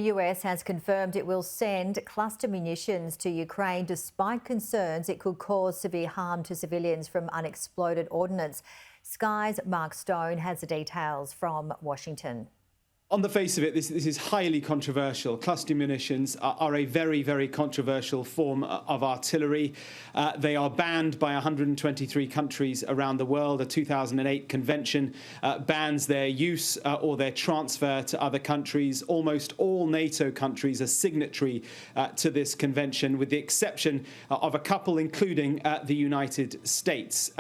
The US has confirmed it will send cluster munitions to Ukraine despite concerns it could cause severe harm to civilians from unexploded ordnance. Sky's Mark Stone has the details from Washington. On the face of it, this is highly controversial. Cluster munitions are a very, very controversial form of artillery. They are banned by 123 countries around the world. A 2008 convention bans their use or their transfer to other countries. Almost all NATO countries are signatory to this convention, with the exception of a couple, including the United States.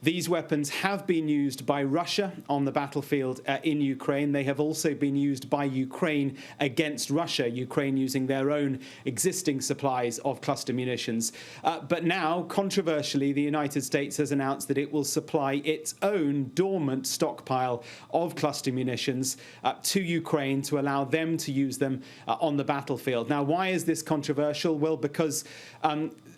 These weapons have been used by Russia on the battlefield in Ukraine. They have also been used by Ukraine against Russia, Ukraine using their own existing supplies of cluster munitions. But now, controversially, the United States has announced that it will supply its own dormant stockpile of cluster munitions to Ukraine to allow them to use them on the battlefield. Now, why is this controversial? Well, because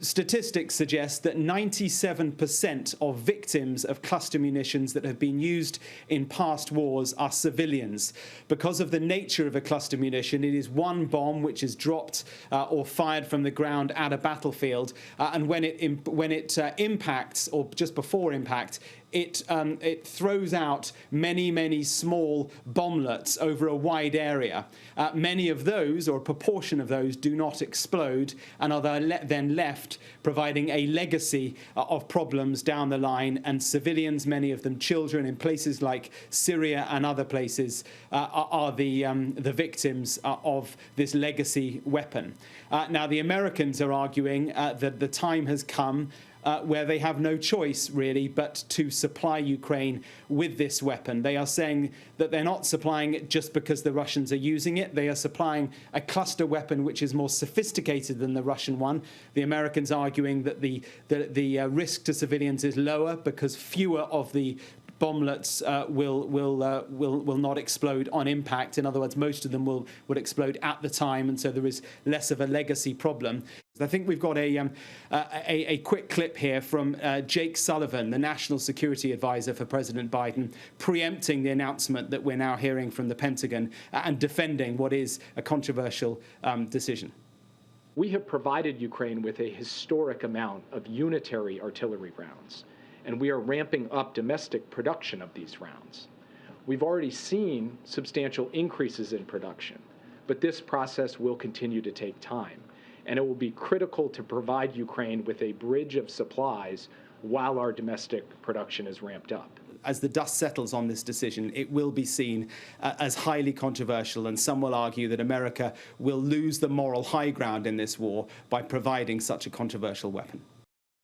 statistics suggest that 97% of victims of cluster munitions that have been used in past wars are civilians. Because of the nature of a cluster munition, it is one bomb which is dropped or fired from the ground at a battlefield, and when it impacts, or just before impact, it throws out many small bomblets over a wide area. Many of those, or a proportion of those, do not explode and are then left providing a legacy of problems down the line, and civilians, many of them children, in places like Syria and other places, are the victims of this legacy weapon. Now, the Americans are arguing that the time has come where they have no choice, really, but to supply Ukraine with this weapon. They are saying that they're not supplying it just because the Russians are using it. They are supplying a cluster weapon which is more sophisticated than the Russian one. The Americans arguing that the risk to civilians is lower because fewer of the bomblets will not explode on impact. In other words, most of them would explode at the time, and so there is less of a legacy problem. I think we've got a quick clip here from Jake Sullivan, the National Security Advisor for President Biden, preempting the announcement that we're now hearing from the Pentagon and defending what is a controversial decision. We have provided Ukraine with a historic amount of unitary artillery rounds, and we are ramping up domestic production of these rounds. We've already seen substantial increases in production, but this process will continue to take time, and it will be critical to provide Ukraine with a bridge of supplies while our domestic production is ramped up. As the dust settles on this decision, it will be seen as highly controversial, and some will argue that America will lose the moral high ground in this war by providing such a controversial weapon.